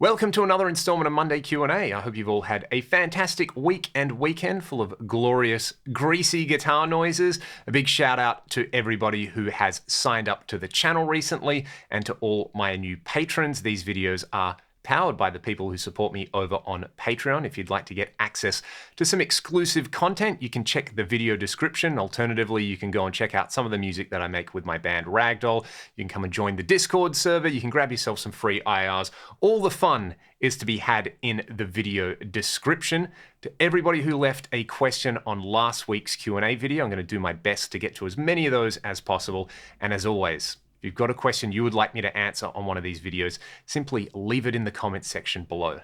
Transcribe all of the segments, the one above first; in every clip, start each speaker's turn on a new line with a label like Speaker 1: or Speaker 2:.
Speaker 1: Welcome to another installment of Monday Q&A. I hope you've all had a fantastic week and weekend full of glorious, greasy guitar noises. A big shout out to everybody who has signed up to the channel recently and to all my new patrons. These videos are powered by the people who support me over on Patreon. If you'd like to get access to some exclusive content, you can check the video description. Alternatively, you can go and check out some of the music that I make with my band Ragdoll. You can come and join the Discord server. You can grab yourself some free IRs. All the fun is to be had in the video description. To everybody who left a question on last week's Q&A video, I'm going to do my best to get to as many of those as possible. And as always, if you've got a question you would like me to answer on one of these videos, simply leave it in the comments section below.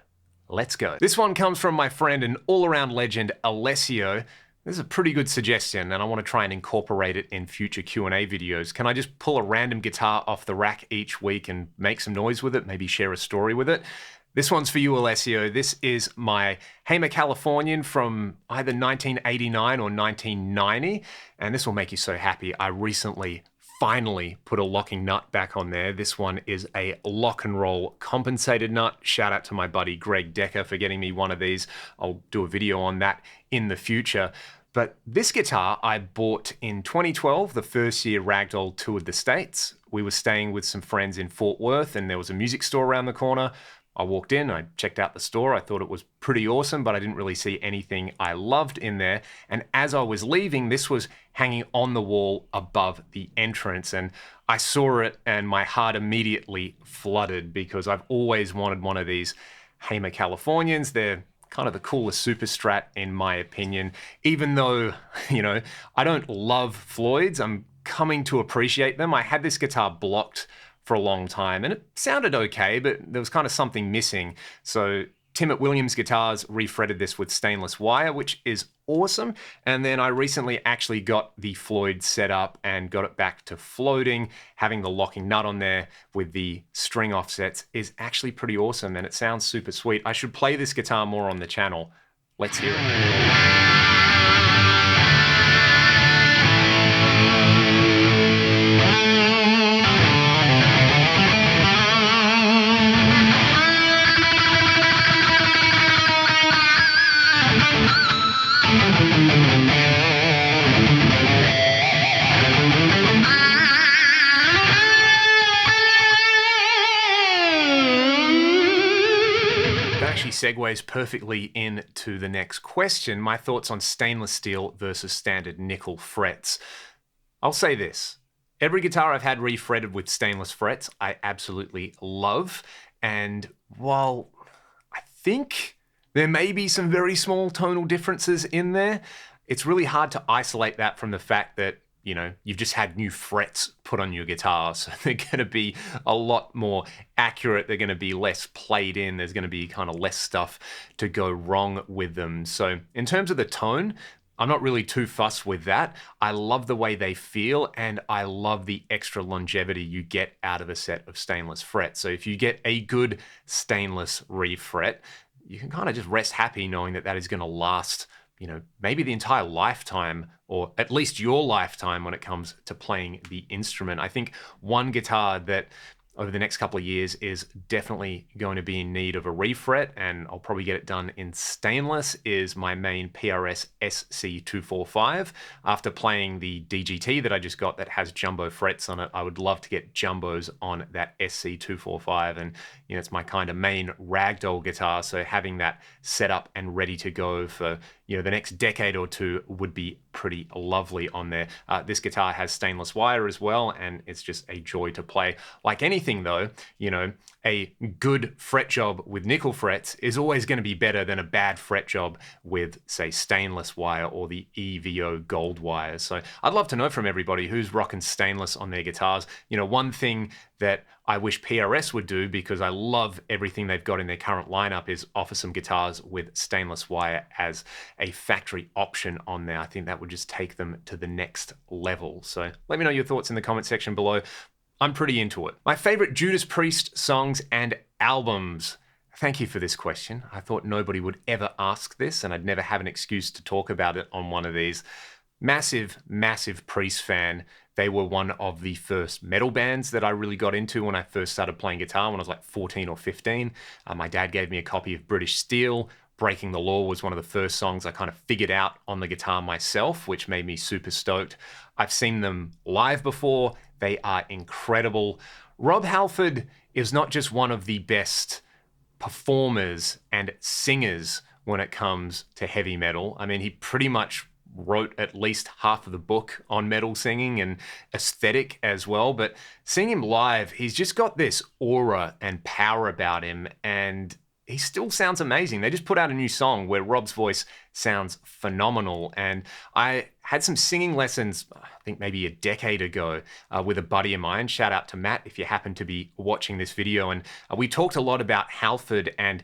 Speaker 1: Let's go. This one comes from my friend and all-around legend, Alessio. This is a pretty good suggestion, and I want to try and incorporate it in future Q&A videos. Can I just pull a random guitar off the rack each week and make some noise with it, maybe share a story with it? This one's for you, Alessio. This is my Hamer Californian from either 1989 or 1990, and this will make you so happy. I recently finally put a locking nut back on there. This one is a lock and roll compensated nut. Shout out to my buddy Greg Decker for getting me one of these. I'll do a video on that in the future. But this guitar I bought in 2012, the first year Ragdoll toured the States. We were staying with some friends in Fort Worth and there was a music store around the corner. I walked in, I checked out the store, I thought it was pretty awesome, but I didn't really see anything I loved in there. And as I was leaving, this was hanging on the wall above the entrance. And I saw it and my heart immediately flooded because I've always wanted one of these Hamer Californians. They're kind of the coolest super strat in my opinion. Even though, I don't love Floyd's, I'm coming to appreciate them. I had this guitar blocked for a long time and it sounded okay, but there was kind of something missing. So Tim at Williams Guitars refretted this with stainless wire, which is awesome. And then I recently actually got the Floyd set up and got it back to floating. Having the locking nut on there with the string offsets is actually pretty awesome and it sounds super sweet. I should play this guitar more on the channel. Let's hear it. Segues perfectly into the next question, my thoughts on stainless steel versus standard nickel frets. I'll say this, every guitar I've had refretted with stainless frets, I absolutely love. And while I think there may be some very small tonal differences in there, it's really hard to isolate that from the fact that you've just had new frets put on your guitar, so they're going to be a lot more accurate. They're going to be less played in. There's going to be kind of less stuff to go wrong with them. So in terms of the tone, I'm not really too fussed with that. I love the way they feel, and I love the extra longevity you get out of a set of stainless frets. So if you get a good stainless refret, you can kind of just rest happy knowing that that is going to last maybe the entire lifetime, or at least your lifetime when it comes to playing the instrument. I think one guitar that over the next couple of years is definitely going to be in need of a refret, and I'll probably get it done in stainless, is my main PRS SC245. After playing the DGT that I just got that has jumbo frets on it, I would love to get jumbos on that SC245, and it's my kind of main Ragdoll guitar, so having that set up and ready to go for the next decade or two would be pretty lovely on there. This guitar has stainless wire as well, and it's just a joy to play. Like anything though, a good fret job with nickel frets is always going to be better than a bad fret job with, say, stainless wire or the EVO gold wires. So I'd love to know from everybody who's rocking stainless on their guitars. One thing that I wish PRS would do, because I love everything they've got in their current lineup, is offer some guitars with stainless wire as a factory option on there. I think that would just take them to the next level. So let me know your thoughts in the comment section below. I'm pretty into it. My favorite Judas Priest songs and albums. Thank you for this question. I thought nobody would ever ask this and I'd never have an excuse to talk about it on one of these. Massive, massive Priest fan. They were one of the first metal bands that I really got into when I first started playing guitar when I was like 14 or 15. My dad gave me a copy of British Steel. Breaking the Law was one of the first songs I kind of figured out on the guitar myself, which made me super stoked. I've seen them live before. They are incredible. Rob Halford is not just one of the best performers and singers when it comes to heavy metal. I mean, he pretty much wrote at least half of the book on metal singing and aesthetic as well. But seeing him live, he's just got this aura and power about him, and he still sounds amazing. They just put out a new song where Rob's voice sounds phenomenal. And I had some singing lessons, I think maybe a decade ago, with a buddy of mine. Shout out to Matt if you happen to be watching this video. And we talked a lot about Halford and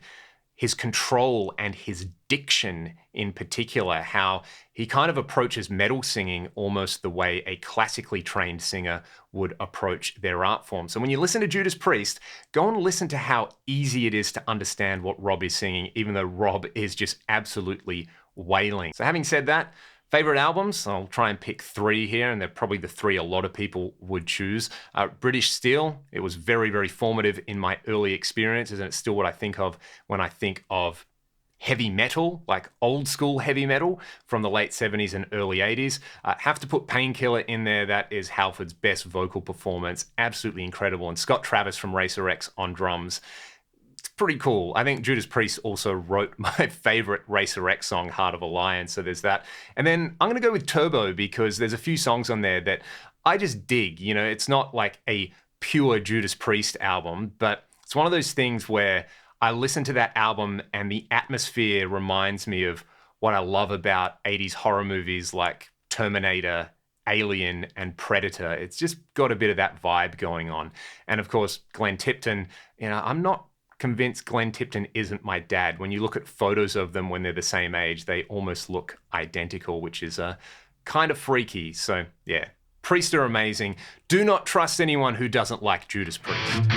Speaker 1: his control and his diction in particular, how he kind of approaches metal singing almost the way a classically trained singer would approach their art form. So when you listen to Judas Priest, go and listen to how easy it is to understand what Rob is singing, even though Rob is just absolutely wailing. So having said that, favorite albums, I'll try and pick 3 here, and they're probably the 3 a lot of people would choose. British Steel, it was very, very formative in my early experiences, and it's still what I think of when I think of heavy metal, like old school heavy metal from the late 70s and early 80s. Have to put Painkiller in there. That is Halford's best vocal performance. Absolutely incredible. And Scott Travis from Racer X on drums. Pretty cool. I think Judas Priest also wrote my favorite Racer X song, Heart of a Lion, so there's that. And then I'm going to go with Turbo because there's a few songs on there that I just dig. You know, it's not like a pure Judas Priest album, but it's one of those things where I listen to that album and the atmosphere reminds me of what I love about 80s horror movies like Terminator, Alien, and Predator. It's just got a bit of that vibe going on. And of course, Glenn Tipton, you know, I'm not convinced Glenn Tipton isn't my dad. When you look at photos of them when they're the same age, they almost look identical, which is kind of freaky. So yeah, Priest are amazing. Do not trust anyone who doesn't like Judas Priest.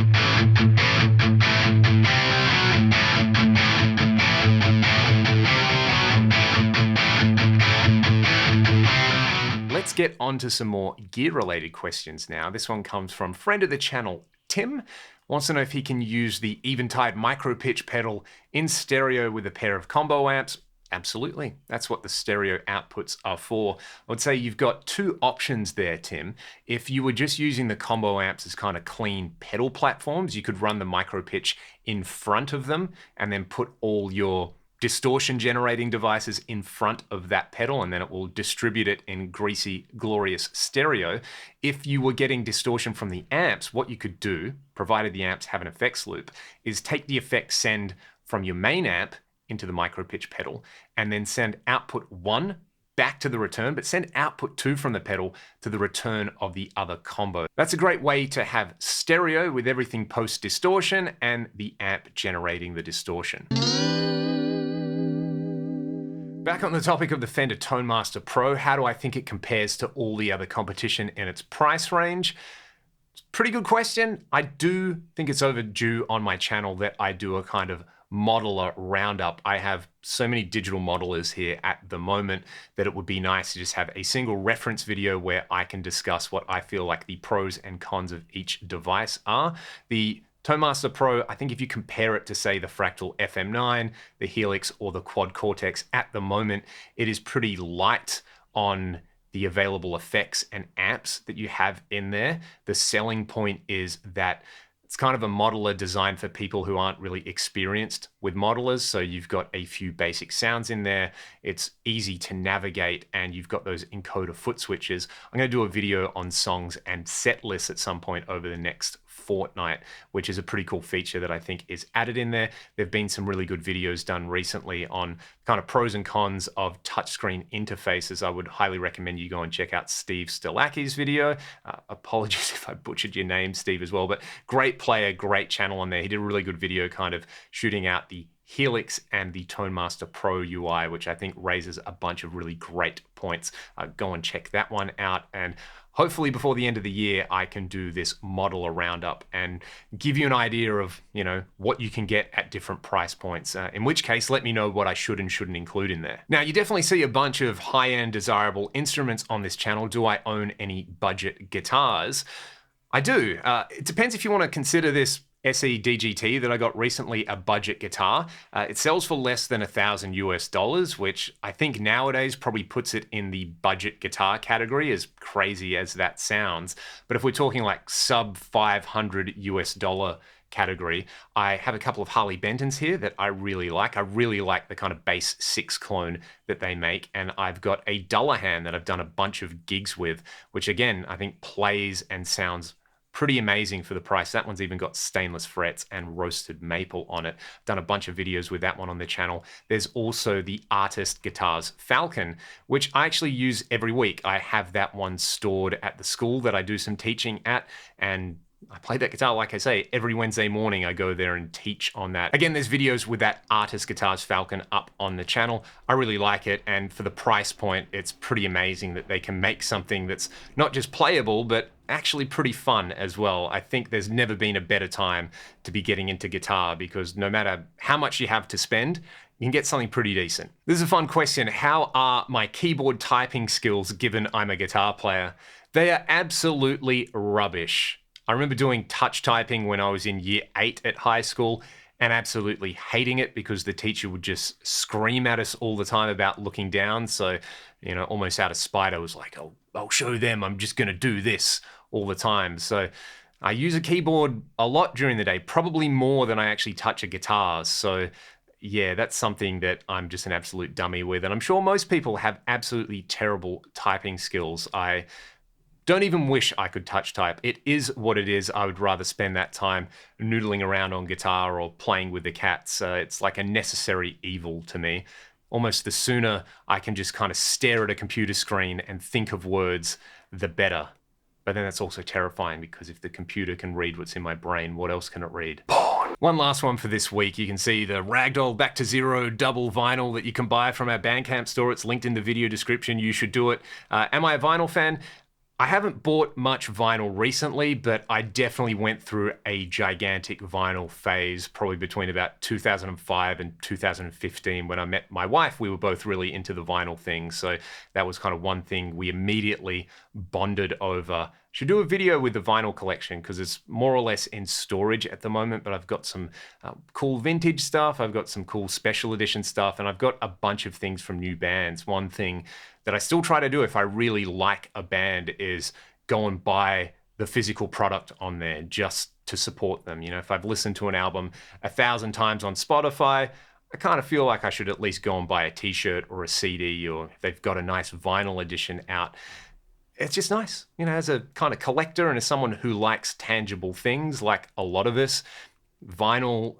Speaker 1: Let's get on to some more gear-related questions now. This one comes from friend of the channel, Tim. Wants to know if he can use the Eventide micro pitch pedal in stereo with a pair of combo amps. Absolutely. That's what the stereo outputs are for. I would say you've got 2 options there, Tim. If you were just using the combo amps as kind of clean pedal platforms, you could run the micro pitch in front of them and then put all your distortion generating devices in front of that pedal, and then it will distribute it in greasy, glorious stereo. If you were getting distortion from the amps, what you could do, provided the amps have an effects loop, is take the effect send from your main amp into the micro pitch pedal, and then send output 1 back to the return, but send output 2 from the pedal to the return of the other combo. That's a great way to have stereo with everything post distortion and the amp generating the distortion. Back on the topic of the Fender ToneMaster Pro, how do I think it compares to all the other competition in its price range? It's a pretty good question. I do think it's overdue on my channel that I do a kind of modeler roundup. I have so many digital modelers here at the moment that it would be nice to just have a single reference video where I can discuss what I feel like the pros and cons of each device are. The ToneMaster Pro, I think if you compare it to, say, the Fractal FM9, the Helix, or the Quad Cortex at the moment, it is pretty light on the available effects and amps that you have in there. The selling point is that it's kind of a modeler designed for people who aren't really experienced with modelers. So you've got a few basic sounds in there. It's easy to navigate, and you've got those encoder foot switches. I'm going to do a video on songs and set lists at some point over the next fortnight, which is a pretty cool feature that I think is added in there. There've been some really good videos done recently on kind of pros and cons of touchscreen interfaces. I would highly recommend you go and check out Steve Stilaki's video. Apologies if I butchered your name, Steve, as well, but great player, great channel on there. He did a really good video kind of shooting out the Helix and the ToneMaster Pro UI, which I think raises a bunch of really great points. Go and check that one out. And hopefully before the end of the year, I can do this modeler roundup and give you an idea of, what you can get at different price points. In which case, let me know what I should and shouldn't include in there. Now, you definitely see a bunch of high-end desirable instruments on this channel. Do I own any budget guitars? I do. It depends if you want to consider this SE DGT that I got recently a budget guitar. It sells for less than $1,000 US, which I think nowadays probably puts it in the budget guitar category, as crazy as that sounds. But if we're talking like sub $500 US category, I have a couple of Harley Bentons here that I really like. I really like the kind of bass 6 clone that they make, and I've got a Dullahan that I've done a bunch of gigs with, which again, I think plays and sounds pretty amazing for the price. That one's even got stainless frets and roasted maple on it. Done a bunch of videos with that one on the channel. There's also the Artist Guitars Falcon, which I actually use every week. I have that one stored at the school that I do some teaching at, and I play that guitar, like I say, every Wednesday morning I go there and teach on that. Again, there's videos with that Artist Guitars Falcon up on the channel. I really like it, and for the price point, it's pretty amazing that they can make something that's not just playable, but actually pretty fun as well. I think there's never been a better time to be getting into guitar, because no matter how much you have to spend, you can get something pretty decent. This is a fun question. How are my keyboard typing skills given I'm a guitar player? They are absolutely rubbish. I remember doing touch typing when I was in year 8 at high school and absolutely hating it because the teacher would just scream at us all the time about looking down. So, almost out of spite, I was like, oh, I'll show them, I'm just gonna do this all the time. So I use a keyboard a lot during the day, probably more than I actually touch a guitar. So yeah, that's something that I'm just an absolute dummy with. And I'm sure most people have absolutely terrible typing skills. I don't even wish I could touch type. It is what it is. I would rather spend that time noodling around on guitar or playing with the cats. It's like a necessary evil to me. Almost the sooner I can just kind of stare at a computer screen and think of words, the better. But then that's also terrifying, because if the computer can read what's in my brain, what else can it read? One last one for this week. You can see the Ragdoll Back to Zero double vinyl that you can buy from our Bandcamp store. It's linked in the video description. You should do it. Am I a vinyl fan? I haven't bought much vinyl recently, but I definitely went through a gigantic vinyl phase, probably between about 2005 and 2015. When I met my wife, we were both really into the vinyl thing. So that was kind of one thing we immediately bonded over. Should do a video with the vinyl collection, because it's more or less in storage at the moment, but I've got some cool vintage stuff, I've got some cool special edition stuff, and I've got a bunch of things from new bands. One thing that I still try to do if I really like a band is go and buy the physical product on there just to support them. If I've listened to an album 1,000 times on Spotify, I kind of feel like I should at least go and buy a t-shirt or a CD, or if they've got a nice vinyl edition out. It's just nice, as a kind of collector and as someone who likes tangible things like a lot of us. Vinyl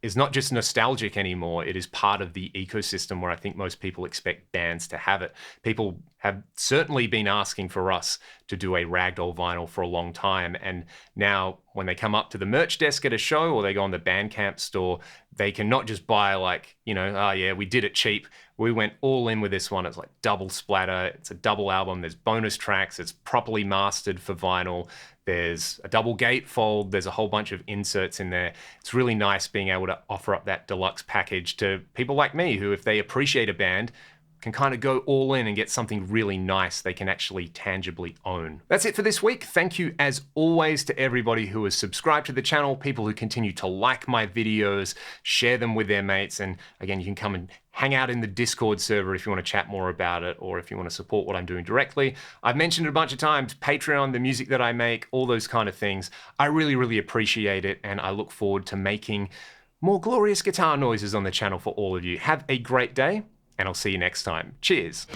Speaker 1: is not just nostalgic anymore. It is part of the ecosystem where I think most people expect bands to have it. People have certainly been asking for us to do a Ragdoll vinyl for a long time. And now when they come up to the merch desk at a show or they go on the Bandcamp store, they can not just buy like, oh yeah, we did it cheap. We went all in with this one. It's like double splatter. It's a double album. There's bonus tracks. It's properly mastered for vinyl. There's a double gatefold. There's a whole bunch of inserts in there. It's really nice being able to offer up that deluxe package to people like me who, if they appreciate a band, can kind of go all in and get something really nice they can actually tangibly own. That's it for this week. Thank you as always to everybody who has subscribed to the channel, people who continue to like my videos, share them with their mates, and again, you can come and hang out in the Discord server if you want to chat more about it, or if you want to support what I'm doing directly. I've mentioned it a bunch of times, Patreon, the music that I make, all those kind of things. I really, really appreciate it, and I look forward to making more glorious guitar noises on the channel for all of you. Have a great day, and I'll see you next time. Cheers.